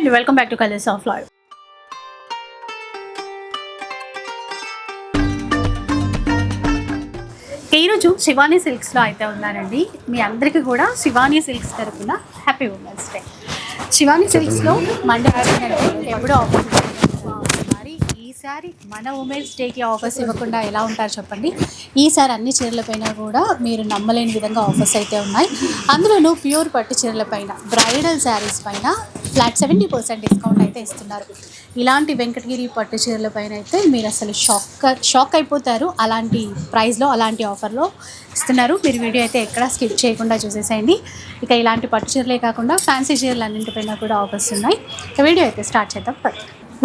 And welcome back to colours of life. ఈరోజు శివానీ సిల్క్స్లో అయితే ఉన్నానండి. మీ అందరికీ కూడా శివానీ సిల్క్స్ తరఫున హ్యాపీ ఉమెన్స్ డే. శివానీ సిల్క్స్లో మండే ఎప్పుడో ఆఫర్ మరి ఈసారి మన ఉమెన్స్ డేకి ఆఫర్స్ ఇవ్వకుండా ఎలా ఉంటారు చెప్పండి. ఈసారి అన్ని చీరలపైన కూడా మీరు నమ్మలేని విధంగా ఆఫర్స్ అయితే ఉన్నాయి. అందులోనూ ప్యూర్ పట్టు చీరలపైన, బ్రైడల్ శారీస్ పైన ఫ్లాట్ 70% డిస్కౌంట్ అయితే ఇస్తున్నారు. ఇలాంటి వెంకటగిరి పట్టు చీరలపైన అయితే మీరు అసలు షాక్ అయిపోతారు. అలాంటి ప్రైస్లో అలాంటి ఆఫర్లో ఇస్తున్నారు. మీరు వీడియో అయితే ఎక్కడా స్కిప్ చేయకుండా చూసేసేయండి. ఇక ఇలాంటి పట్టు చీరలే కాకుండా ఫ్యాన్సీ చీరలు అన్నింటిపైన కూడా ఆఫర్స్ ఉన్నాయి. ఇక వీడియో అయితే స్టార్ట్ చేద్దాం.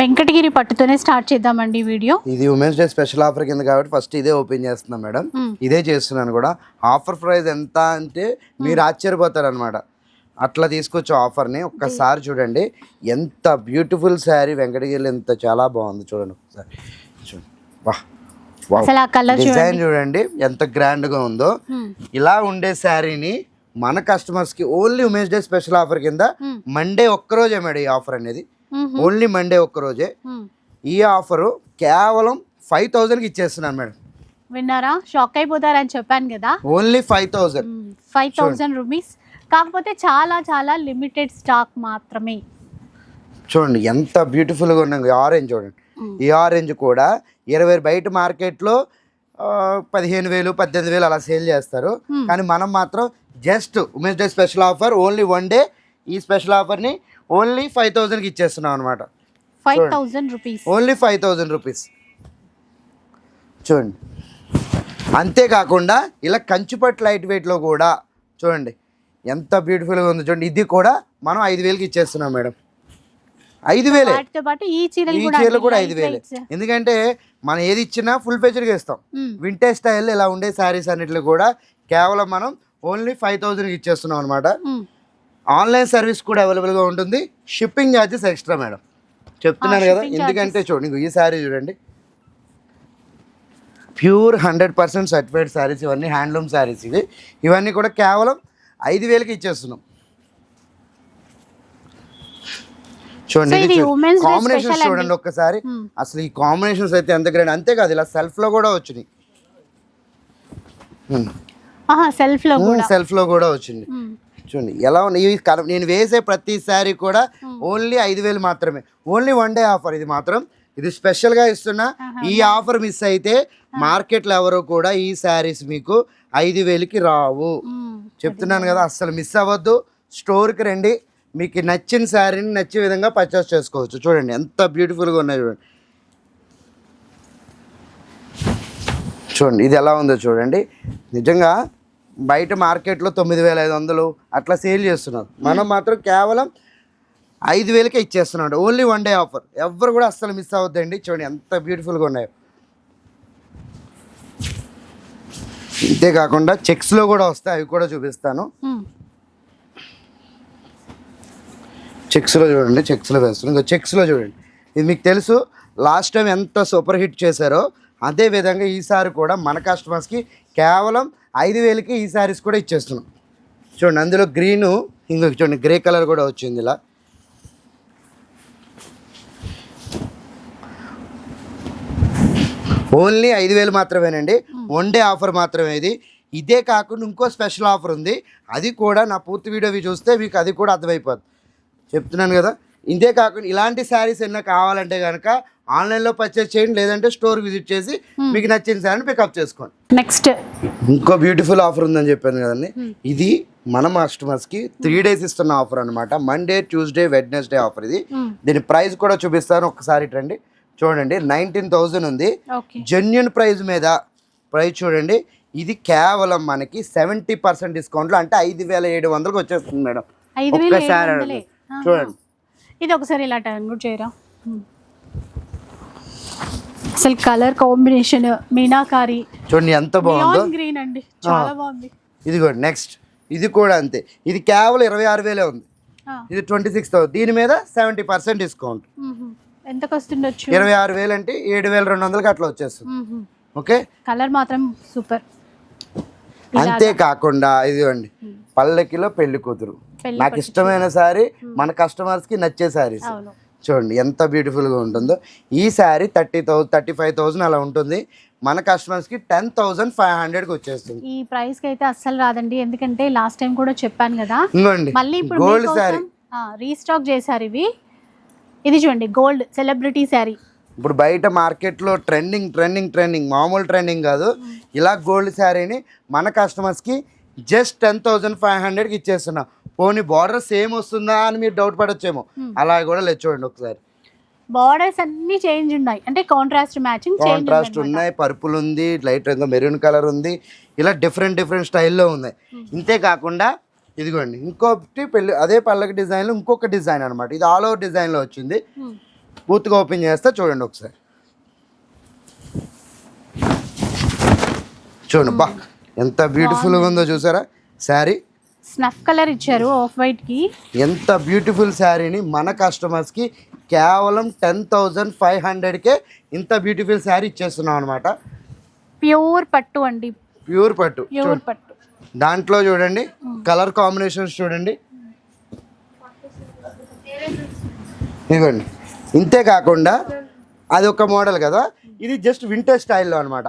వెంకటగిరి పట్టుతోనే స్టార్ట్ చేద్దామండి వీడియో. ఇది ఉమెన్స్ డే స్పెషల్ ఆఫర్ కింద కాబట్టి ఫస్ట్ ఇదే ఓపెన్ చేస్తున్నాం మేడం. ఇదే చేస్తున్నాను కూడా. ఆఫర్ ప్రైస్ ఎంత అంటే మీరు ఆశ్చర్యపోతారు అనమాట. అట్లా తీసుకొచ్చే ఆఫర్ని ఒక్కసారి చూడండి. ఎంత బ్యూటిఫుల్ శారీ వెంకటగిరిలో, ఎంత చాలా బాగుంది చూడండి ఒకసారి. చూడండి డిజైన్ చూడండి ఎంత గ్రాండ్ గా ఉందో. ఇలా ఉండే శారీని మన కస్టమర్స్ కి only women's day special offer కింద మండే ఒక్కరోజే మేడం ఈ ఆఫర్ అనేది. ఓన్లీ మండే ఒక్కరోజే ఈ ఆఫర్ కేవలం 5,000 ఇచ్చేస్తున్నాను మేడం. విన్నారా? షాక్ అయిపోతారని చెప్పాను కదా. Only 5,000 rupees. కాకపోతే చాలా చాలా లిమిటెడ్ స్టాక్ మాత్రమే. చూడండి ఎంత బ్యూటిఫుల్గా ఉన్నాయి. ఆరెంజ్ చూడండి. ఈ ఆరెంజ్ కూడా 20 బయట మార్కెట్లో 15,000 18,000 అలా సేల్ చేస్తారు. కానీ మనం మాత్రం just women's day special offer only one day. ఈ స్పెషల్ ఆఫర్ని ఓన్లీ 5,000 ఇచ్చేస్తున్నాం అనమాట. 5,000 రూపీస్, ఓన్లీ 5,000 రూపీస్. చూడండి అంతేకాకుండా ఇలా కంచిపట్టు లైట్ వెయిట్లో కూడా చూడండి ఎంత బ్యూటిఫుల్గా ఉంది. చూడండి ఇది కూడా మనం 5,000కి ఇచ్చేస్తున్నాం మేడం. 5,000 ఈ చీరలు కూడా 5,000. ఎందుకంటే మనం ఏది ఇచ్చినా ఫుల్ ఫెచర్గా ఇస్తాం. వింటేజ్ స్టైల్ ఇలా ఉండే శారీస్ అన్నిటిలో కూడా కేవలం మనం ఓన్లీ 5,000కి ఇచ్చేస్తున్నాం అనమాట. ఆన్లైన్ సర్వీస్ కూడా అవైలబుల్గా ఉంటుంది. Shipping charges extra madam. చెప్తున్నాను కదా. ఎందుకంటే చూడండి ఈ శారీ చూడండి, ప్యూర్ 100% సర్టిఫైడ్ శారీస్. ఇవన్నీ హ్యాండ్లూమ్ శారీస్. ఇవన్నీ కూడా కేవలం 5,000కి ఇచ్చేస్తున్నాం. చూడండి కాంబినేషన్స్ చూడండి ఒక్కసారి. అసలు ఈ కాంబినేషన్స్ అయితే ఎంత గ్రాండ్. అంతేకాదు ఇలా సెల్ఫ్లో కూడా వచ్చినాయి. సెల్ఫ్లో కూడా వచ్చింది. చూడండి ఎలా ఉన్నాయి. నేను వేసే ప్రతి శారీ కూడా ఓన్లీ 5,000 మాత్రమే. ఓన్లీ వన్ డే ఆఫర్ ఇది మాత్రం. ఇది స్పెషల్గా ఇస్తున్నా. ఈ ఆఫర్ మిస్ అయితే మార్కెట్లో ఎవరో కూడా ఈ శారీస్ మీకు 5,000కి రావు. చెప్తున్నాను కదా, అస్సలు మిస్ అవ్వద్దు. స్టోర్కి రండి. మీకు నచ్చిన శారీని నచ్చే విధంగా పర్చేస్ చేసుకోవచ్చు. చూడండి ఎంత బ్యూటిఫుల్గా ఉన్నాయి. చూడండి చూడండి ఇది ఎలా ఉందో చూడండి. నిజంగా బయట మార్కెట్లో 9,500 అట్లా సేల్ చేస్తున్నారు. మనం మాత్రం కేవలం 5,000కే ఇచ్చేస్తున్నాడు. Only one day offer. ఎవరు కూడా అస్సలు మిస్ అవ్వద్దండి. చూడండి ఎంత బ్యూటిఫుల్గా ఉన్నాయో. ఇంతేకాకుండా చెక్స్లో కూడా వస్తాయి. అవి కూడా చూపిస్తాను. చెక్స్లో చూడండి. చెక్స్లో వేస్తున్నాం. ఇంకా చెక్స్లో చూడండి. ఇది మీకు తెలుసు లాస్ట్ టైం ఎంత సూపర్ హిట్ చేశారో అదే విధంగా ఈసారి కూడా మన కస్టమర్స్కి కేవలం 5,000కి ఈ శారీస్ కూడా ఇచ్చేస్తున్నాం. చూడండి అందులో గ్రీను, ఇంకొక చూడండి గ్రే కలర్ కూడా వచ్చింది. ఇలా ఓన్లీ 5,000 మాత్రమేనండి. వన్ డే ఆఫర్ మాత్రమే ఇది. ఇదే కాకుండా ఇంకో స్పెషల్ ఆఫర్ ఉంది. అది కూడా నా పూర్తి వీడియో చూస్తే మీకు అది కూడా అర్థమైపోద్ది. చెప్తున్నాను కదా. ఇదే కాకుండా ఇలాంటి శారీస్ ఏమైనా కావాలంటే కనుక ఆన్లైన్లో పర్చేస్ చేయండి. లేదంటే స్టోర్ విజిట్ చేసి మీకు నచ్చిన శారీని పికప్ చేసుకోండి. నెక్స్ట్ ఇంకో బ్యూటిఫుల్ ఆఫర్ ఉందని చెప్పాను కదండి. ఇది మన కస్టమర్స్కి 3 days ఇస్తున్న ఆఫర్ అనమాట. మండే, ట్యూస్డే, వెడ్నెస్డే ఆఫర్ ఇది. దీని ప్రైస్ కూడా చూపిస్తాను. ఒకసారి రండి. చూడండి 19,000 ఉంది. జెన్యూన్ ప్రైస్ మీద ప్రైస్ చూడండి. ఇది కేవలం మనకి 70% డిస్కౌంట్లో అంటే 5,700కి వచ్చేస్తుంది మేడం. ఒక్కసారి చూడండి. ఇది ఒకసారి ఇలా టర్న్ కూడా చేయరా. అసలు కలర్ కాంబినేషన్ మీనాకారి చూడండి ఎంత బాగుందో. గ్రీన్ అండి, చాలా బాగుంది. ఇది కూడా నెక్స్ట్. ఇది కూడా అంతే. ఇది కేవలం 26,000 ఉంది. ఇది 26,000. దీని మీద 70% డిస్కౌంట్. ఎంతకు వస్తుండొచ్చు? 26,000 అంటే 7,200కి అట్లా వచ్చేస్తుంది. ఓకే. కలర్ మాత్రం సూపర్. అంతేకాకుండా ఇదిగోండి పల్లకిలో పెళ్లి కూతురు. నాకు ఇష్టమైన శారీ మన కస్టమర్స్కి నచ్చే శారీస్. అవును. చూడండి ఎంత బ్యూటిఫుల్గా ఉంటుందో. ఈ శారీ 35,000 అలా ఉంటుంది. మన కస్టమర్స్కి 10,500కి వచ్చేస్తుంది. ఈ ప్రైస్కి అయితే అస్సలు రాదండి, ఎందుకంటే లాస్ట్ టైం కూడా చెప్పాను కదా. ఇంకోండి మళ్ళీ ఇప్పుడు గోల్డ్ శారీ రీస్టాక్ చేశారు ఇవి. ఇది చూడండి గోల్డ్ సెలబ్రిటీ శారీ. ఇప్పుడు బయట మార్కెట్లో ట్రెండింగ్ మామూలు ట్రెండింగ్ కాదు. ఇలా గోల్డ్ శారీని మన కస్టమర్స్కి జస్ట్ 10,500కి ఇచ్చేస్తున్నా. పోనీ బార్డర్ సేమ్ వస్తుందా అని మీరు డౌట్ పడొచ్చేమో, అలా కూడా లేదు. చూడండి ఒకసారి బార్డర్స్ అన్ని చేంజ్ ఉన్నాయి, అంటే కాంట్రాస్ట్ మ్యాచింగ్ కాంట్రాస్ట్ ఉన్నాయి. పర్పుల్ ఉంది, లైట్ మెరూన్ కలర్ ఉంది, ఇలా డిఫరెంట్ స్టైల్లో ఉన్నాయి. ఇంతే కాకుండా ఇదిగోండి ఇంకొకటి అదే పళ్ళకి డిజైన్లో ఇంకొక డిజైన్ అనమాట. ఇది ఆల్ ఓవర్ డిజైన్లో వచ్చింది. పూర్తిగా ఓపెన్ చేస్తే చూడండి ఒకసారి. చూడండి బా ఎంత బ్యూటిఫుల్గా ఉందో చూసారా శారీ. స్నఫ్ కలర్ ఇచ్చారు ఆఫ్ వైట్ కి. ఎంత బ్యూటిఫుల్ శారీని మన కస్టమర్స్కి కేవలం 10,500కే ఇంత బ్యూటిఫుల్ శారీ ఇచ్చేస్తున్నాం అనమాట. ప్యూర్ పట్టు అండి, ప్యూర్ పట్టు. ప్యూర్ పట్టు. దాంట్లో చూడండి కలర్ కాంబినేషన్స్ చూడండి. ఇదిగోండి ఇంతే కాకుండా అది ఒక మోడల్ కదా, ఇది జస్ట్ వింటేజ్ స్టైల్లో అనమాట.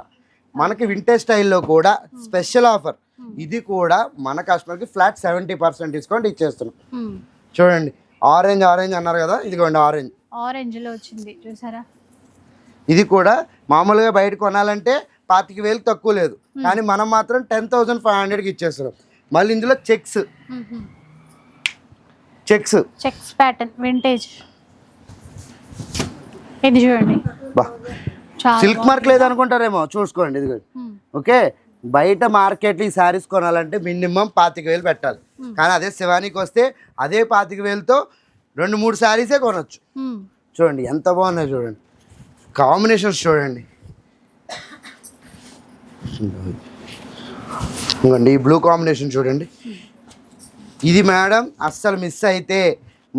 మనకి వింటేజ్ స్టైల్లో కూడా స్పెషల్ ఆఫర్. ఇది కూడా మన కస్టమర్కి ఫ్లాట్ 70% డిస్కౌంట్ ఇచ్చేస్తున్నాం. చూడండి ఆరెంజ్ అన్నారు కదా, ఇదిగోండి ఆరెంజ్లో వచ్చింది చూసారా. ఇది కూడా మామూలుగా బయట కొనాలంటే 25,000 తక్కువ లేదు, కానీ మనం మాత్రం 10,500కి ఇచ్చేస్తున్నాం. మళ్ళీ ఇందులో చెక్స్ ప్యాటర్న్ వింటేజ్. ఇది చూడండి బా సిల్క్ మార్క్ లేదనుకుంటారేమో, చూసుకోండి ఇది. ఓకే, బయట మార్కెట్లో ఈ శారీస్ కొనాలంటే మినిమం 25,000 పెట్టాలి, కానీ అదే శివానికి వస్తే అదే 25,000తో 2-3 శారీసే కొనొచ్చు. చూడండి ఎంత బాగున్నాయి, చూడండి కాంబినేషన్స్ చూడండి. ఇంకోండి ఈ బ్లూ కాంబినేషన్ చూడండి. ఇది మేడం అస్సలు మిస్ అయితే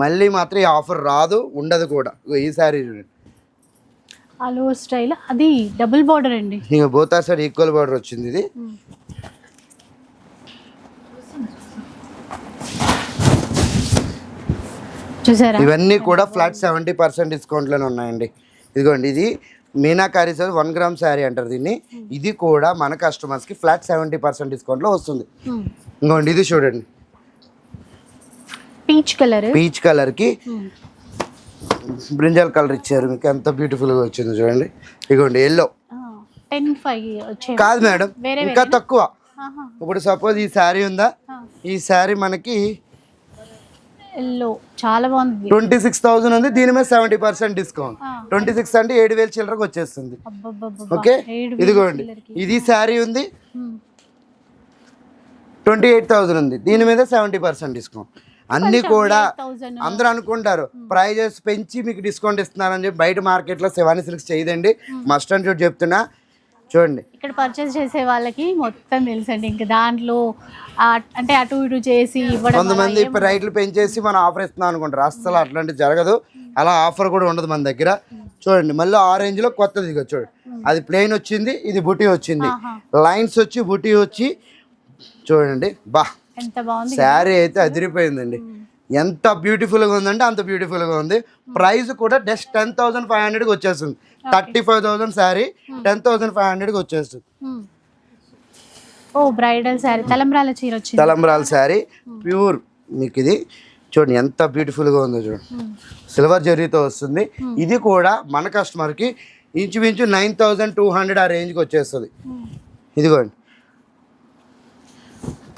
మళ్ళీ మాత్రం ఈ ఆఫర్ రాదు, ఉండదు కూడా. ఈ శారీ చూడండి ఆల్ ఓవర్ స్టైల్, అది డబుల్ బార్డర్ అండి. ఇంకా బోత్ సైడ్ ఈక్వల్ బార్డర్ వచ్చింది. ఇది చూసారా, ఇవన్నీ కూడా ఫ్లాట్ 70% డిస్కౌంట్లోనే ఉన్నాయండి. ఇదిగోండి ఇది మీనాకారి సార్ 1 గ్రామ్ శారీ అంటారు దీన్ని. ఇది కూడా మన కస్టమర్స్కి ఫ్లాట్ 70% డిస్కౌంట్లో వస్తుంది. ఇంకోండి ఇది చూడండి పీచ్ కలర్కి బ్రింజల్ కలర్ ఇచ్చారు మీకు, ఎంత బ్యూటిఫుల్గా వచ్చింది చూడండి. ఇదిగోండి ఎల్లో 10,500 కాదు మేడం, ఇంకా తక్కువ. ఇప్పుడు సపోజ్ ఈ శారీ ఉందా, ఈ శారీ మనకి ఎల్లో చాలా బాగుంది, 26,000 ఉంది. దీని మీద 70% డిస్కౌంట్. 26 అంటే 7,000 చిల్లరకు వచ్చేస్తుంది. ఓకే, ఇదిగోండి ఇది శారీ ఉంది 28,000 ఉంది, దీని మీద 70% డిస్కౌంట్. అన్నీ కూడా అందరూ అనుకుంటారు ప్రైజెస్ పెంచి మీకు డిస్కౌంట్ ఇస్తున్నారని చెప్పి. బయట మార్కెట్లో శివాని సిల్క్స్ చేయదండి, మస్ట్ అండ్ షుడ్ చెప్తున్నా. చూడండి ఇక్కడ పర్చేస్ చేసే వాళ్ళకి మొత్తం తెలుసండి, ఇంకా దాంట్లో అంటే అటు ఇటు చేసి ఇవ్వడం. కొంతమంది ఇప్పుడు రైట్లు పెంచేసి మనం ఆఫర్ ఇస్తున్నాం అనుకుంటారు, అస్సలు అట్లాంటివి జరగదు. అలా ఆఫర్ కూడా ఉండదు మన దగ్గర. చూడండి మళ్ళీ ఆరెంజ్లో కొత్తది చూడండి, అది ప్లెయిన్ వచ్చింది, ఇది బుటీ వచ్చింది, లైన్స్ వచ్చి బుటీ వచ్చి. చూడండి బా ఎంత బాగుంది శారీ అయితే అదిరిపోయిందండి. ఎంత బ్యూటిఫుల్గా ఉందంటే అంత బ్యూటిఫుల్గా ఉంది. ప్రైస్ కూడా జస్ట్ 10,500కి వచ్చేస్తుంది. 35,000 శారీ 10,500కి వచ్చేస్తుంది. ఓ బ్రైడల్ శారీ, తలంబ్రాల చీర వచ్చింది, తలంబ్రాల శారీ ప్యూర్. మీకు ఇది చూడండి ఎంత బ్యూటిఫుల్గా ఉందో చూడండి, సిల్వర్ జరీతో వస్తుంది. ఇది కూడా మన కస్టమర్కి ఇంచుమించు 9,200 ఆ రేంజ్కి వచ్చేస్తుంది. ఇదిగోండి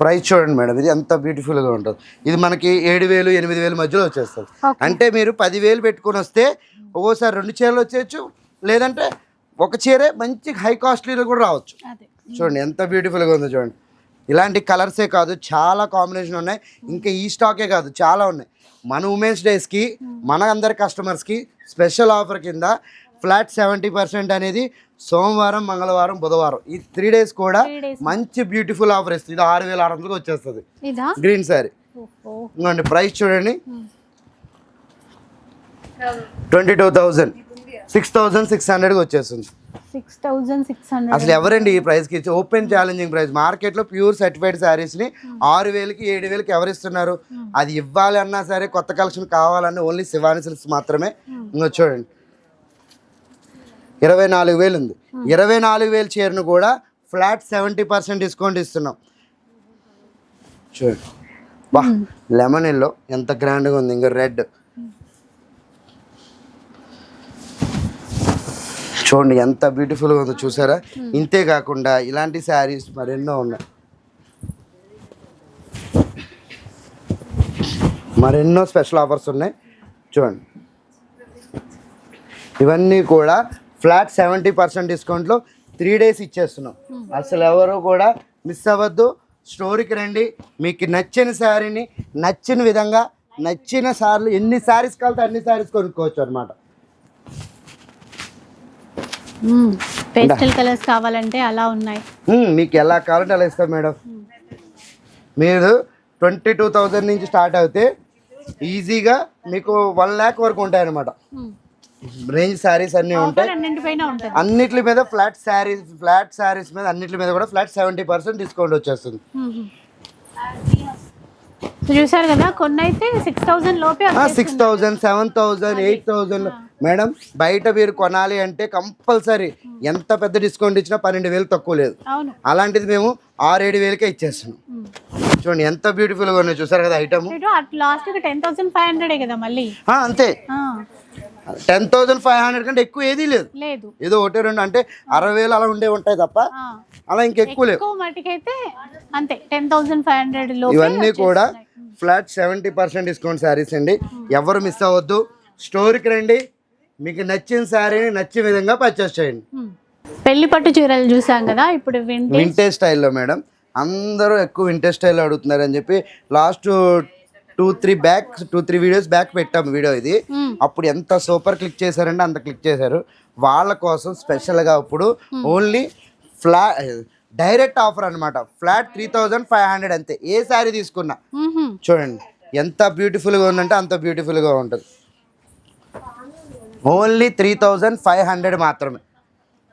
ప్రైస్ చూడండి మేడం, ఇది ఎంత బ్యూటిఫుల్గా ఉంటుంది. ఇది మనకి 7,000 8,000 మధ్యలో వచ్చేస్తుంది. అంటే మీరు 10,000 పెట్టుకొని వస్తే ఒక్కోసారి 2 చీరలు వచ్చేయచ్చు, లేదంటే ఒక చీరే మంచి హై కాస్ట్లీలో కూడా రావచ్చు. చూడండి ఎంత బ్యూటిఫుల్గా ఉందో చూడండి. ఇలాంటి కలర్సే కాదు, చాలా కాంబినేషన్ ఉన్నాయి. ఇంకా ఈ స్టాకే కాదు, చాలా ఉన్నాయి. మన ఉమెన్స్ డేస్కి మన అందరి కస్టమర్స్కి స్పెషల్ ఆఫర్ కింద ఫ్లాట్ 70% అనేది సోమవారం, మంగళవారం, బుధవారం ఈ 3 days కూడా మంచి బ్యూటిఫుల్ ఆఫర్ ఇస్తుంది. ఇది 6,600కి వచ్చేస్తుంది గ్రీన్ శారీ. ఇంకోండి ప్రైస్ చూడండి 22,000 6,600కి వచ్చేస్తుంది. 6,600 అసలు ఎవరండి ఈ ప్రైస్కి ఇచ్చి? Open challenging price. మార్కెట్లో ప్యూర్ సర్టిఫైడ్ శారీస్ని 6,000కి 7,000కి ఎవరు ఇస్తున్నారు? అది ఇవ్వాలి అన్నా సరే, కొత్త కలెక్షన్ కావాలన్నా ఓన్లీ శివాని సిల్క్స్ మాత్రమే. ఇంకా చూడండి 24,000 ఉంది. 24,000 చీరను కూడా ఫ్లాట్ 70% డిస్కౌంట్ ఇస్తున్నాం. చూడండి బా, లెమన్ ఎల్లో ఎంత గ్రాండ్గా ఉంది. ఇంకా రెడ్ చూడండి ఎంత బ్యూటిఫుల్గా ఉందో చూసారా. ఇంతే కాకుండా ఇలాంటి శారీస్ మరెన్నో ఉన్నాయి, మరెన్నో స్పెషల్ ఆఫర్స్ ఉన్నాయి. చూడండి ఇవన్నీ కూడా ఫ్లాట్ 70% డిస్కౌంట్లో 3 days ఇచ్చేస్తున్నాం. అసలు ఎవరు కూడా మిస్ అవ్వద్దు. స్టోరీకి రండి, మీకు నచ్చిన శారీని నచ్చిన విధంగా నచ్చిన సార్లు ఎన్ని శారీస్ కావాలంటే అన్ని శారీస్ కొనుక్కోవచ్చు అనమాట. పేస్టల్ కలర్స్ కావాలంటే అలా ఉన్నాయి, మీకు ఎలా కావాలంటే అలా ఇస్తాం మేడం. మీరు 22,000 నుంచి స్టార్ట్ అవుతే ఈజీగా మీకు 1 lakh వరకు ఉంటాయి అనమాట. రేంజ్ శారీస్ అన్నీ ఉంటాయి. అన్నిటి మీద ఫ్లాట్ శారీస్ మీద అన్నిటి మీద కూడా ఫ్లాట్ 70% డిస్కౌంట్ వచ్చేస్తుంది. చూసారు కదా, కొన్ని అయితే 6,000 లోపే 6,000, 7,000, 8,000. మేడం బయట మీరు కొనాలి అంటే కంపల్సరీ ఎంత పెద్ద డిస్కౌంట్ ఇచ్చినా 12,000 తక్కువ లేదు. అలాంటిది మేము 6-7,000కే ఇచ్చేస్తున్నాం. చూడండి ఎంత బ్యూటిఫుల్ గా ఉన్నాయి. చూసారు కదా ఐటమ్ లాస్ట్ 10,500 కదా మళ్ళీ. అంతే 10,500 కంటే ఎక్కువ ఏదీ లేదు. ఏదో 1-2 అంటే 60,000 అలా ఉండే ఉంటాయి తప్ప అలా ఇంకెక్కువ లేవు. అంతే 10,500. ఇవన్నీ కూడా ఫ్లాట్ 70% డిస్కౌంట్ శారీస్ అండి. ఎవరు మిస్ అవ్వద్దు. స్టోర్కి రండి, మీకు నచ్చిన శారీని నచ్చిన విధంగా పర్చేస్ చేయండి. పెళ్లి పట్టు చీరలు చూసాం కదా, ఇప్పుడు వింటేజ్ స్టైల్లో మేడం. అందరూ ఎక్కువ వింటేజ్ స్టైల్లో అడుగుతున్నారు అని చెప్పి లాస్ట్ 2-3 వీడియోస్ బ్యాక్ పెట్టాము వీడియో ఇది. అప్పుడు ఎంత సూపర్ క్లిక్ చేశారంటే అంత క్లిక్ చేశారు. వాళ్ళ కోసం స్పెషల్గా ఇప్పుడు ఓన్లీ డైరెక్ట్ ఆఫర్ అనమాట. ఫ్లాట్ 3,500 అంతే. ఏ శారీ తీసుకున్నా చూడండి ఎంత బ్యూటిఫుల్గా ఉందంటే అంత బ్యూటిఫుల్గా ఉంటుంది. ఓన్లీ 3,500 మాత్రమే.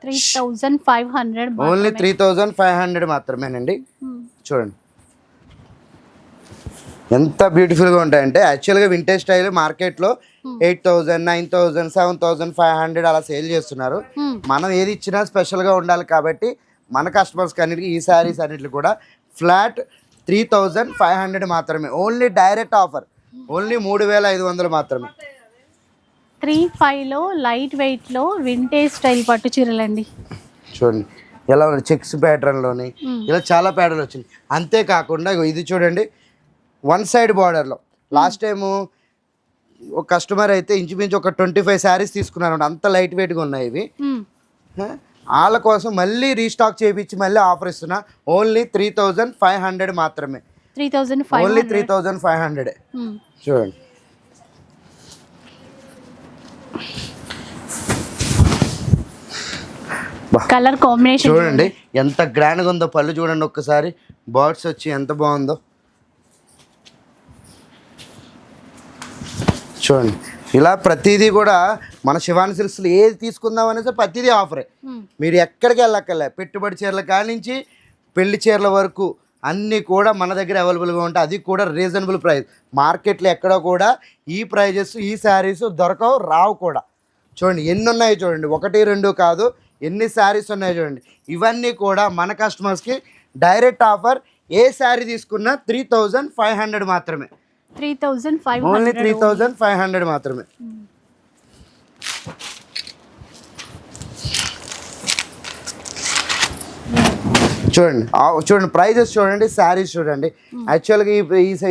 3,500 ఓన్లీ 3,500 మాత్రమేనండి. చూడండి ఎంత బ్యూటిఫుల్గా ఉంటాయంటే. యాక్చువల్గా వింటేజ్ స్టైల్ మార్కెట్లో 8,000, 9,000, 7,500 అలా సేల్ చేస్తున్నారు. మనం ఏది ఇచ్చినా స్పెషల్గా ఉండాలి కాబట్టి మన కస్టమర్స్కి అన్నిటికీ ఈ శారీస్ అన్నిటికి కూడా ఫ్లాట్ 3,500 మాత్రమే. Only direct offer. ఓన్లీ 3,500 మాత్రమే. 3,500లో లైట్ వెయిట్లో వింటేజ్ స్టైల్ పట్టు చీరలండి. చూడండి ఎలా ఉంది, చెక్స్ ప్యాటర్న్లోని ఇలా చాలా ప్యాటర్న్ వచ్చింది. అంతేకాకుండా ఇది చూడండి 1 side బార్డర్లో. లాస్ట్ టైము ఒక కస్టమర్ అయితే ఇంచుమించు ఒక 25 శారీస్ తీసుకున్నారు. అంత లైట్ వెయిట్గా ఉన్నాయి ఇవి. వాళ్ళ కోసం మళ్ళీ రీస్టాక్ చేయించి మళ్ళీ ఆఫర్ ఇస్తున్నా. ఓన్లీ 3,500 మాత్రమే. 3,500 ఓన్లీ 3,500. చూడండి కలర్ కాంబినేషన్ చూడండి ఎంత గ్రాండ్గా ఉందో. పళ్ళు చూడండి ఒక్కసారి, బర్డ్స్ వచ్చి ఎంత బాగుందో చూడండి. ఇలా ప్రతిదీ కూడా మన శివాని సిల్క్స్లో ఏది తీసుకుందాం అనేసి ప్రతిదీ ఆఫరే. మీరు ఎక్కడికి వెళ్ళక్కర్లే. పెట్టుబడి చీరల కానించి పెళ్లి చీరల వరకు అన్నీ కూడా మన దగ్గర అవైలబుల్గా ఉంటాయి. అది కూడా రీజనబుల్ ప్రైస్. మార్కెట్లో ఎక్కడ కూడా ఈ ప్రైజెస్ ఈ శారీస్ దొరకవు, రావు కూడా. చూడండి ఎన్ని ఉన్నాయి చూడండి, 1-2 కాదు, ఎన్ని శారీస్ ఉన్నాయి చూడండి. ఇవన్నీ కూడా మన కస్టమర్స్కి డైరెక్ట్ ఆఫర్. ఏ శారీ తీసుకున్నా 3,500 మాత్రమే. 3,500 ఓన్లీ 3,500 మాత్రమే. చూడండి చూడండి ప్రైజెస్ చూడండి, శారీస్ చూడండి. యాక్చువల్గా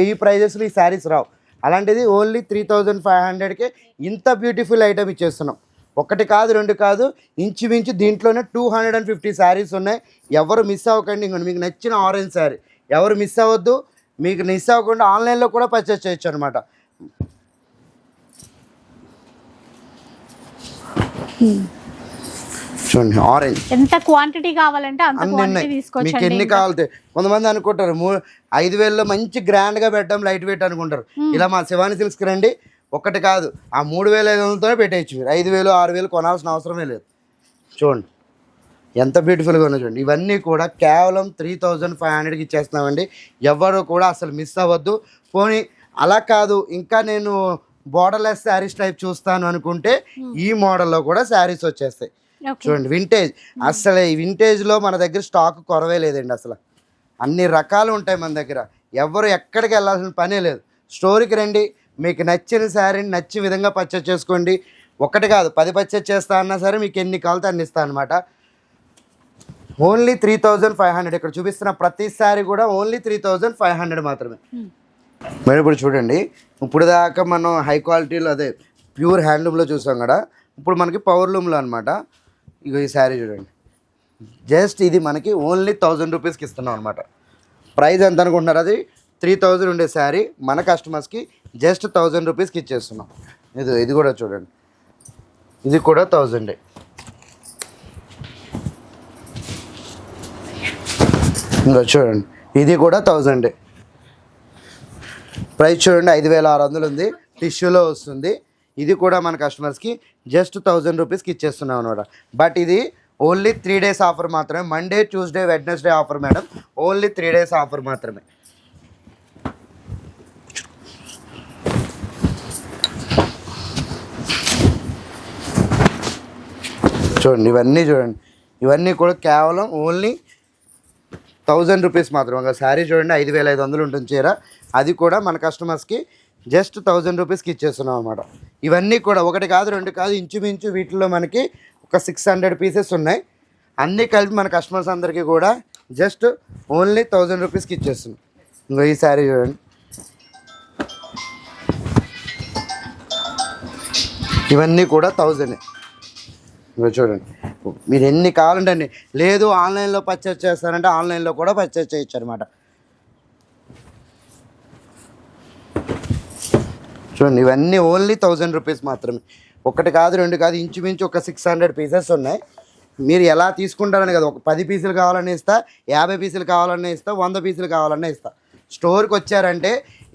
ఈ ప్రైజెస్లో ఈ శారీస్ రావు. అలాంటిది ఓన్లీ 3,500కే ఇంత బ్యూటిఫుల్ ఐటమ్ ఇచ్చేస్తున్నాం. 1 కాదు 2 కాదు, ఇంచుమించు దీంట్లోనే 250 శారీస్ ఉన్నాయి. ఎవరు మిస్ అవ్వకండి. ఇంకోటి మీకు నచ్చిన ఆరెంజ్ శారీ ఎవరు మిస్ అవ్వద్దు. మీకు మిస్ అవ్వకుండా ఆన్లైన్లో కూడా పర్చేస్ చేయొచ్చు అనమాట. చూడండి ఆరెంజ్ ఎంత క్వాంటిటీ కావాలంటే అంత క్వాంటిటీ తీసుకోవచ్చు. మీకు ఎన్ని కావాలి. కొంతమంది అనుకుంటారు 5,000లో మంచి గ్రాండ్గా పెట్టడం లైట్ వెయిట్ అనుకుంటారు. ఇలా మా శివాని సిల్క్స్కి రండి. 1 కాదు, ఆ 3,500తోనే పెట్టేయచ్చు. మీరు 5,000, 6,000 కొనాల్సిన అవసరమే లేదు. చూడండి ఎంత బ్యూటిఫుల్గా ఉన్నాయి చూడండి. ఇవన్నీ కూడా కేవలం 3,500కి ఇచ్చేస్తున్నామండి. ఎవరు కూడా అసలు మిస్ అవ్వద్దు. పోనీ అలా కాదు ఇంకా నేను బోర్డర్లెస్ శారీస్ టైప్ చూస్తాను అనుకుంటే ఈ మోడల్లో కూడా శారీస్ వచ్చేస్తాయి. చూడండి వింటేజ్, అసలు ఈ వింటేజ్లో మన దగ్గర స్టాక్ కొరవే లేదండి. అసలు అన్ని రకాలు ఉంటాయి మన దగ్గర. ఎవరు ఎక్కడికి వెళ్ళాల్సిన పనే లేదు. స్టోర్కి రండి, మీకు నచ్చిన శారీని నచ్చిన విధంగా పర్చేస్ చేసుకోండి. ఒకటి కాదు 10 పర్చేస్ చేస్తా అన్నా సరే మీకు ఎన్ని కావాలితే అన్ని ఇస్తాను అనమాట. ఓన్లీ 3500. ఇక్కడ చూపిస్తున్న ప్రతి శారీ కూడా ఓన్లీ 3500 మాత్రమే. మరి ఇప్పుడు చూడండి, ఇప్పుడు దాకా మనం హై క్వాలిటీలో అదే ప్యూర్ హ్యాండ్లూమ్లో చూసాం కదా, ఇప్పుడు మనకి పవర్లూమ్లో అనమాట. ఇక ఈ శారీ చూడండి, జస్ట్ ఇది మనకి ఓన్లీ 1000 రూపీస్కి ఇస్తున్నాం అనమాట. ప్రైస్ ఎంత అనుకుంటున్నారు? అది 3000 ఉండే శారీ మన కస్టమర్స్కి జస్ట్ 1000 రూపీస్కి ఇచ్చేస్తున్నాం. ఇది కూడా చూడండి, ఇది కూడా 1000. ఇంకా చూడండి, ఇది కూడా 1000. ప్రైస్ చూడండి 5600 ఉంది, టిష్యూలో వస్తుంది. ఇది కూడా మన కస్టమర్స్కి జస్ట్ 1000 రూపీస్కి ఇచ్చేస్తున్నాం అనమాట. బట్ ఇది ఓన్లీ 3 డేస్ ఆఫర్ మాత్రమే. Monday, Tuesday, Wednesday offer madam. Only 3 days offer మాత్రమే. చూడండి, ఇవన్నీ కూడా కేవలం ఓన్లీ 1000 రూపీస్ మాత్రం. శారీ చూడండి 5500 ఉంటుంది చీర, అది కూడా మన కస్టమర్స్కి జస్ట్ 1000 రూపీస్కి ఇచ్చేస్తున్నాం అనమాట. ఇవన్నీ కూడా ఒకటి కాదు రెండు కాదు, ఇంచుమించు వీటిలో మనకి ఒక 600 పీసెస్ ఉన్నాయి. అన్నీ కలిపి మన కస్టమర్స్ అందరికీ కూడా జస్ట్ ఓన్లీ 1000 రూపీస్కి ఇచ్చేస్తున్నాం. ఇంకో ఈ శారీ చూడండి, ఇవన్నీ కూడా 1000. ఇంకా చూడండి, మీరు ఎన్ని కావాలంటే అండి. లేదు ఆన్లైన్లో పర్చేస్ చేస్తారంటే ఆన్లైన్లో కూడా పర్చేస్ చేయొచ్చు అనమాట. చూడండి, ఇవన్నీ ఓన్లీ 1000 రూపీస్ మాత్రమే. ఒకటి కాదు రెండు కాదు, ఇంచుమించు ఒక 600 పీసెస్ ఉన్నాయి. మీరు ఎలా తీసుకుంటారని కదా, ఒక 10 పీసులు కావాలన్నా ఇస్తా, 50 పీసులు కావాలన్నా ఇస్తా, 100 పీసులు కావాలన్నా ఇస్తా. స్టోర్కి వచ్చారంటే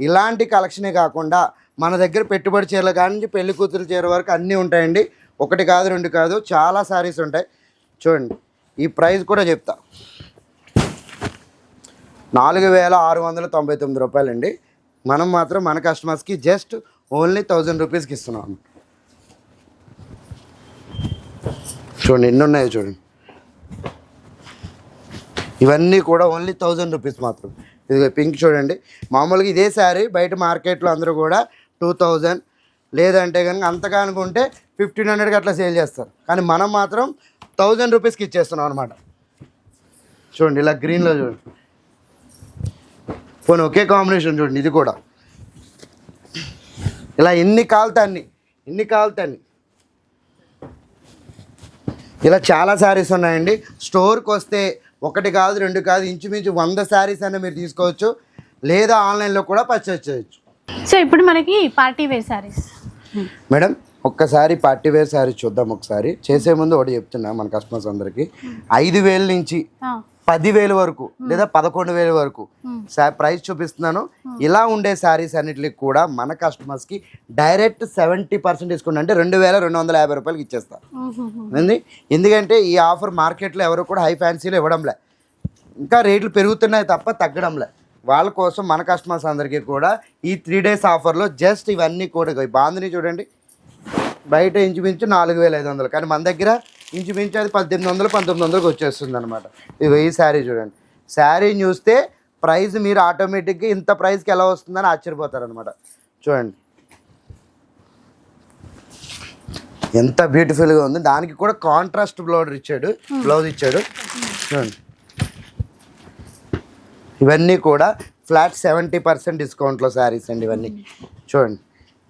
ఇలాంటి కలెక్షనే కాకుండా మన దగ్గర పెట్టుబడి చీరలు కానీ పెళ్లి కూతురు చీర వరకు అన్నీ ఉంటాయండి. ఒకటి కాదు రెండు కాదు, చాలా శారీస్ ఉంటాయి. చూడండి, ఈ ప్రైస్ కూడా చెప్తా, 4699 రూపాయలండి. మనం మాత్రం మన కస్టమర్స్కి జస్ట్ ఓన్లీ 1000 రూపీస్కి ఇస్తున్నాం. చూడండి ఎన్ని ఉన్నాయో చూడండి, ఇవన్నీ కూడా ఓన్లీ 1000 రూపీస్ మాత్రం. ఇది పింక్ చూడండి, మామూలుగా ఇదే శారీ బయట మార్కెట్లో అందరూ కూడా 2000 లేదంటే కనుక అంతగా అనుకుంటే 1500కి అట్లా సేల్ చేస్తారు. కానీ మనం మాత్రం 1000 రూపీస్కి ఇచ్చేస్తున్నాం అనమాట. చూడండి ఇలా గ్రీన్లో చూడండి, పోనీ ఒకే కాంబినేషన్ చూడండి. ఇది కూడా ఇలా ఎన్ని కావాలితే అన్ని ఇలా చాలా శారీస్ ఉన్నాయండి. స్టోర్కి వస్తే ఒకటి కాదు రెండు కాదు, ఇంచుమించు 100 శారీస్ అయినా మీరు తీసుకోవచ్చు, లేదా ఆన్లైన్లో కూడా పర్చేస్ చేయొచ్చు. సో ఇప్పుడు మనకి పార్టీ వేర్ శారీస్ మేడం, ఒక్కసారి పార్టీ వేర్ శారీ చూద్దాం. ఒకసారి చేసే ముందు ఒకటి చెప్తున్నా మన కస్టమర్స్ అందరికి, 5000 నుంచి 10,000 వరకు లేదా 11,000 వరకు ప్రైస్ చూపిస్తున్నాను. ఇలా ఉండే శారీస్ అన్నిటికి కూడా మన కస్టమర్స్కి డైరెక్ట్ 70% డిస్కౌంట్, అంటే 2250 రూపాయలకి ఇచ్చేస్తారు. ఎందుకంటే ఈ ఆఫర్ మార్కెట్లో ఎవరు కూడా హై ఫ్యాన్సీలో ఇవ్వడంలే, ఇంకా రేట్లు పెరుగుతున్నాయి తప్ప తగ్గడంలే. వాళ్ళ కోసం మన కస్టమర్స్ అందరికీ కూడా ఈ 3 డేస్ ఆఫర్లో జస్ట్ ఇవన్నీ కూడా, బాందిని చూడండి బయట ఇంచుమించు 4500, కానీ మన దగ్గర ఇంచుమించు అది 1800 1900కి వచ్చేస్తుంది అనమాట. ఇవి ఈ శారీ చూడండి, శారీ చూస్తే ప్రైస్ మీరు ఆటోమేటిక్గా ఇంత ప్రైస్కి ఎలా వస్తుందని ఆశ్చర్యపోతారనమాట. చూడండి ఎంత బ్యూటిఫుల్గా ఉంది. దానికి కూడా కాంట్రాస్ట్ బ్లౌజ్ ఇచ్చాడు. చూడండి, ఇవన్నీ కూడా ఫ్లాట్ 70% డిస్కౌంట్లో శారీస్ అండి. ఇవన్నీ చూడండి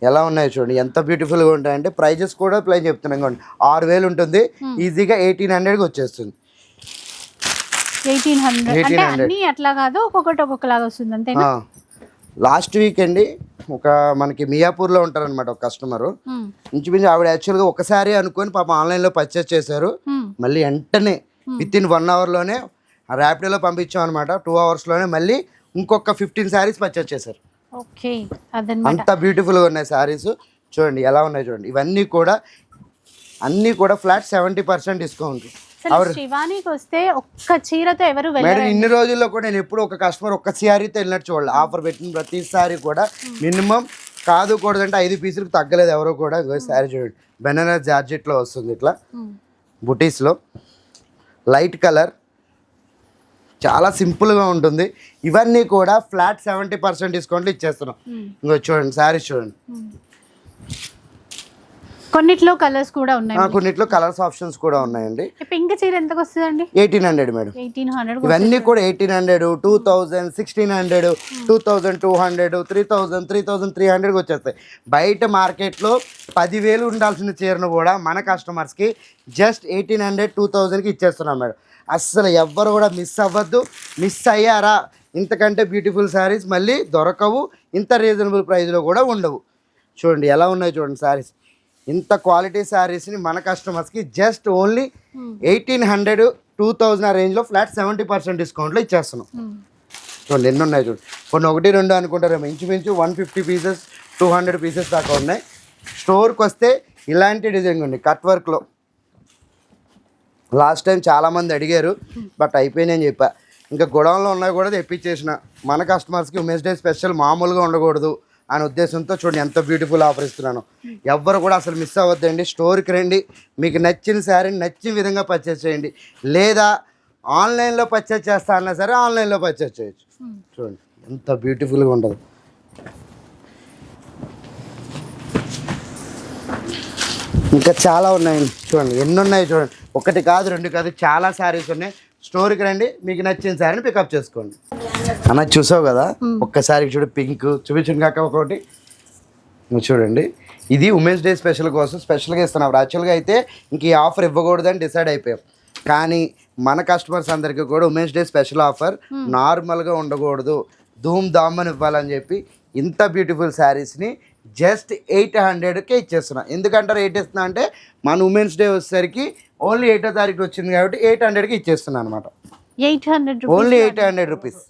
ఎలా ఉన్నాయో చూడండి, ఎంత బ్యూటిఫుల్గా ఉంటాయంటే ప్రైజెస్ కూడా ప్లే చెప్తున్నాం కండి. 6000 ఉంటుంది, ఈజీగా 1800కి వచ్చేస్తుంది. 1800 అట్లా కాదు, ఒక్కొక్కటి ఒక్కొక్కలాగా వస్తుంది అంతేనా? లాస్ట్ వీక్ అండి ఒక మనకి మియాపూర్లో ఉంటారనమాట ఒక కస్టమరు, ఇంచుమించు ఆవిడ యాక్చువల్గా ఒకసారి అనుకొని పాప ఆన్లైన్లో పర్చేస్ చేశారు. మళ్ళీ వెంటనే విత్ ఇన్ 1 అవర్లోనే ర్యాపిడోలో పంపించాం అనమాట. 2 అవర్స్లోనే మళ్ళీ ఇంకొక 15 శారీస్ పర్చేస్ చేశారు. అంత బ్యూటిఫుల్గా ఉన్నాయి శారీస్. చూడండి ఎలా ఉన్నాయి చూడండి, ఇవన్నీ కూడా అన్నీ కూడా ఫ్లాట్ 70% డిస్కౌంట్. అసలు శివానికి వస్తే ఒక్క చీరతో ఎవరు మేడం వెళ్ళరు. ఇన్ని రోజుల్లో కూడా నేను ఎప్పుడు ఒక కస్టమర్ ఒక్క శారీతో వెళ్ళినట్టు చూడాలి. ఆఫర్ పెట్టిన ప్రతిసారి కూడా మినిమం కాదు కూడదంటే 5 పీసులకు తగ్గలేదు ఎవరో కూడా. శారీ చూడండి, బెనారస్ జార్జెట్లో వస్తుంది, ఇట్లా బుటీస్లో లైట్ కలర్, చాలా సింపుల్గా ఉంటుంది. ఇవన్నీ కూడా ఫ్లాట్ 70% డిస్కౌంట్లు ఇచ్చేస్తున్నాం. ఇంకో చూడండి శారీస్ చూడండి, కొన్నిట్లో కలర్స్ కూడా ఉన్నాయి, కొన్నిట్లో కలర్స్ ఆప్షన్స్ కూడా ఉన్నాయండి. పింక్ చీర ఎంతకు వస్తుందండి? 1800 మేడం. 1800. ఇవన్నీ కూడా 1800, 2000, 1600, 2200, 3000, 3300కి వచ్చేస్తాయి. బయట మార్కెట్లో 10,000 ఉండాల్సిన చీరను కూడా మన కస్టమర్స్కి జస్ట్ 1800, 2000కి ఇచ్చేస్తున్నాం మేడం. అస్సలు ఎవ్వరు కూడా మిస్ అవ్వద్దు. మిస్ అయ్యారా, ఇంతకంటే బ్యూటిఫుల్ శారీస్ మళ్ళీ దొరకవు, ఇంత రీజనబుల్ ప్రైస్లో కూడా ఉండవు. చూడండి ఎలా ఉన్నాయి చూడండి శారీస్. ఇంత క్వాలిటీ శారీస్ని మన కస్టమర్స్కి జస్ట్ ఓన్లీ 1800, 2000 రేంజ్లో ఫ్లాట్ 70% డిస్కౌంట్లో ఇచ్చేస్తున్నాం. చూడండి ఎన్ని ఉన్నాయి చూడండి. కొన్ని 1, 2 అనుకుంటారేమో, ఇంచుమించు 150 పీసెస్ 200 పీసెస్ దాకా ఉన్నాయి. స్టోర్కి వస్తే ఇలాంటి డిజైన్ ఉంది కట్ వర్క్లో. లాస్ట్ టైం చాలామంది అడిగారు, బట్ అయిపోయినాయని చెప్పా. ఇంకా గొడవలో ఉన్నాయి కూడా తెప్పించేసిన. మన కస్టమర్స్కి ఉమెన్స్ డే స్పెషల్ మామూలుగా ఉండకూడదు అనే ఉద్దేశంతో చూడండి ఎంత బ్యూటిఫుల్ ఆఫర్ ఇస్తున్నాను. ఎవ్వరు కూడా అసలు మిస్ అవ్వద్దండి. స్టోర్కి రండి, మీకు నచ్చిన శారీని నచ్చిన విధంగా పర్చేస్ చేయండి. లేదా ఆన్లైన్లో పర్చేస్ చేస్తా అన్నా సరే ఆన్లైన్లో పర్చేస్ చేయొచ్చు. చూడండి ఎంత బ్యూటిఫుల్గా ఉంటుంది. ఇంకా చాలా ఉన్నాయండి చూడండి, ఎన్ని ఉన్నాయి చూడండి. 1 కాదు 2 కాదు, చాలా శారీస్ ఉన్నాయి. స్టోర్కి రండి, మీకు నచ్చిన శారీని పికప్ చేసుకోండి. అన్న చూసావు కదా, ఒక్కసారి చూడు పింక్ చూపించండి కాక ఒకటి. చూడండి ఇది ఉమెన్స్ డే స్పెషల్ కోసం స్పెషల్గా ఇస్తున్నాం. యాక్చువల్గా అయితే ఇంక ఈ ఆఫర్ ఇవ్వకూడదని డిసైడ్ అయిపోయాం, కానీ మన కస్టమర్స్ అందరికీ కూడా ఉమెన్స్ డే స్పెషల్ ఆఫర్ నార్మల్గా ఉండకూడదు, ధూమ్ ధామ్ అని ఇవ్వాలని చెప్పి ఇంత బ్యూటిఫుల్ శారీస్ని జస్ట్ 800కే ఇచ్చేస్తున్నాం. ఎందుకంటారు 8 ఇస్తున్నా అంటే మన ఉమెన్స్ డే వచ్చేసరికి ఓన్లీ 8వ తారీఖు వచ్చింది కాబట్టి 800కి ఇచ్చేస్తున్నాను అనమాట. 800 ఓన్లీ 800 రూపీస్.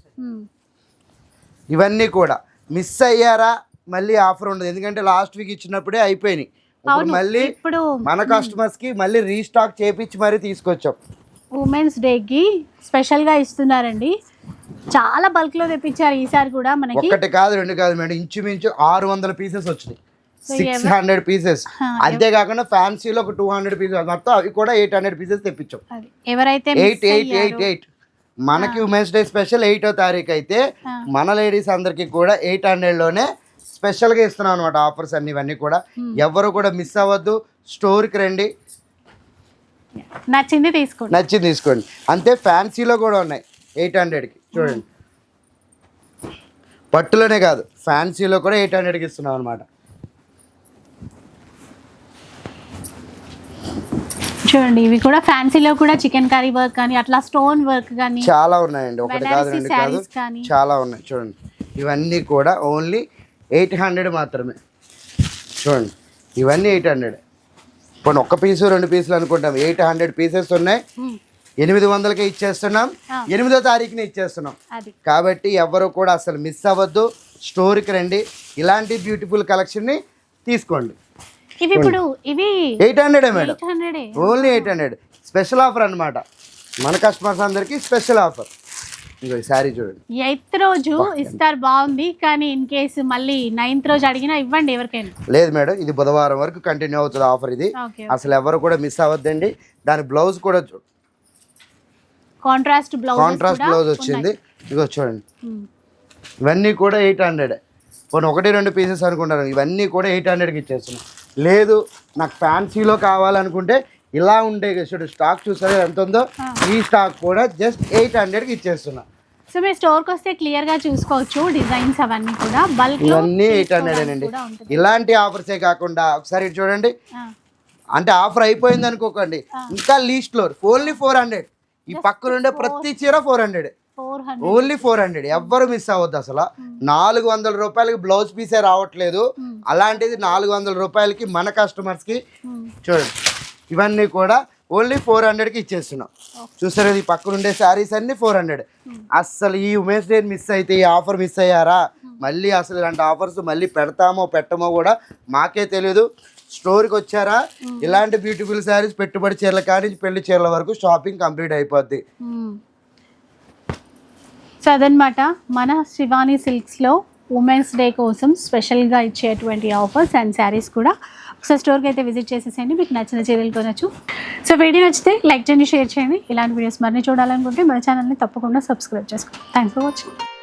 ఇవన్నీ కూడా మిస్ అయ్యారా మళ్ళీ ఆఫర్ ఉండదు, ఎందుకంటే లాస్ట్ వీక్ ఇచ్చినప్పుడే అయిపోయినాయి. ఇప్పుడు మళ్ళీ మన కస్టమర్స్కి మళ్ళీ రీస్టాక్ చేపించి మరీ తీసుకొచ్చాం. ఉమెన్స్ డేకి స్పెషల్గా ఇస్తున్నారండి. చాలా బల్క్లో తెప్పించారు ఈసారి కూడా. మనకి 1 కాదు 2 కాదు మేడం, ఇంచుమించు 600 పీసెస్ వచ్చినాయి, 600 పీసెస్. అంతేకాకుండా ఫ్యాన్సీలో ఒక 200 పీసెస్, మొత్తం అవి కూడా 800 పీసెస్ తెప్పించాం. ఎవరైతే 8 మనకి ఉమెన్స్ డే స్పెషల్ 8వ తారీఖు అయితే మన లేడీస్ అందరికీ కూడా 800లోనే స్పెషల్గా ఇస్తున్నాం అనమాట ఆఫర్స్ అన్ని. ఇవన్నీ కూడా ఎవరు కూడా మిస్ అవ్వద్దు. స్టోర్కి రండి, నచ్చింది తీసుకోండి. అంతే ఫ్యాన్సీలో కూడా ఉన్నాయి 800కి. చూడండి పట్టులోనే కాదు ఫ్యాన్సీలో కూడా 800కి ఇస్తున్నాం అనమాట. చూడండి ఇవి కూడా ఫ్యాన్సీలో కూడా చికెన్ కర్రీ వర్క్ కానీ అట్లా స్టోన్ వర్క్ కానీ చాలా ఉన్నాయండి. 1 కాదు 2 కాదు, చాలా ఉన్నాయి. చూడండి ఇవన్నీ కూడా ఓన్లీ 800 మాత్రమే. చూడండి ఇవన్నీ 800. ఇప్పుడు 1 పీసు 2 పీసులు అనుకుంటాం, 800 పీసెస్ ఉన్నాయి. 800కే ఇచ్చేస్తున్నాం, 8వ తారీఖున ఇచ్చేస్తున్నాం. కాబట్టి ఎవరు కూడా అసలు మిస్ అవ్వద్దు. స్టోర్కి రండి, ఇలాంటి బ్యూటిఫుల్ కలెక్షన్ని తీసుకోండి. ఇవి ఇప్పుడు ఇవి 800 మేడం, ఓన్లీ 800 స్పెషల్ ఆఫర్ అన్నమాట. మన కస్టమర్స్ అందరికి స్పెషల్ ఆఫర్. ఇంకో సారీ చూడండి, 8th రోజు ఇస్తారు బాగుంది, కానీ ఇన్ కేసు మళ్ళీ 9th రోజు అడిగినా ఇవ్వండి ఎవరికైనా. లేదు మేడం, ఇది బుధవారం వరకు కంటిన్యూ అవుతుంది ఆఫర్ ఇది. అసలు ఎవరు కూడా మిస్ అవ్వద్దండి. దాని బ్లౌజ్ కూడా కాంట్రాస్ట్ బ్లౌజ్ వచ్చింది. ఇగో చూడండి ఇవన్నీ కూడా 800. కొన్ని 1-2 పీసెస్ అనుకుంటారు, ఇవన్నీ కూడా 800కి ఇచ్చేస్తున్నాం. లేదు నాకు ఫ్యాన్సీలో కావాలనుకుంటే ఇలా ఉండే చూడు స్టాక్ చూసారా ఎంత ఉందో, ఈ స్టాక్ కూడా జస్ట్ 800కి ఇచ్చేస్తున్నా. సో మీ స్టోర్కి వస్తే క్లియర్గా చూసుకోవచ్చు డిజైన్స్ అవన్నీ కూడా. బల్క్ ఇవన్నీ 800 అండి. ఇలాంటి ఆఫర్సే కాకుండా ఒకసారి చూడండి, అంటే ఆఫర్ అయిపోయింది అనుకోకండి, ఇంకా లీస్ట్ లో ఓన్లీ 400. ఈ పక్కన ఉండే ప్రతి చీర 400, ఓన్లీ 400. ఎవ్వరు మిస్ అవ్వద్దు. అసలు 400 రూపాయలకి బ్లౌజ్ పీసే రావట్లేదు, అలాంటిది 400 రూపాయలకి మన కస్టమర్స్కి చూడండి ఇవన్నీ కూడా ఓన్లీ 400కి ఇచ్చేస్తున్నాం. చూసారు ఈ పక్కన ఉండే శారీస్ అన్ని 400. అస్సలు ఈ ఉమెన్స్ డే మిస్ అయితే, ఈ ఆఫర్ మిస్ అయ్యారా, మళ్ళీ అసలు ఇలాంటి ఆఫర్స్ మళ్ళీ పెడతామో పెట్టమో కూడా మాకే తెలియదు. స్టోర్కి వచ్చారా ఇలాంటి బ్యూటిఫుల్ శారీస్ పెట్టుబడి చీరల కానీ పెళ్లి చీరల వరకు షాపింగ్ కంప్లీట్ అయిపోద్ది. సో అదనమాట మన శివాని సిల్క్స్లో ఉమెన్స్ డే కోసం స్పెషల్గా ఇచ్చేటువంటి ఆఫర్స్ అండ్ శారీస్ కూడా. ఒకసారి స్టోర్కి అయితే విజిట్ చేసేసేయండి, మీకు నచ్చిన చీరలు కొనొచ్చు. సో వీడియో నచ్చితే లైక్ చేయండి, షేర్ చేయండి. ఇలాంటి వీడియోస్ మరిన్ని చూడాలనుకుంటే మన ఛానల్ని తప్పకుండా సబ్స్క్రైబ్ చేసుకోండి. Thanks for watching.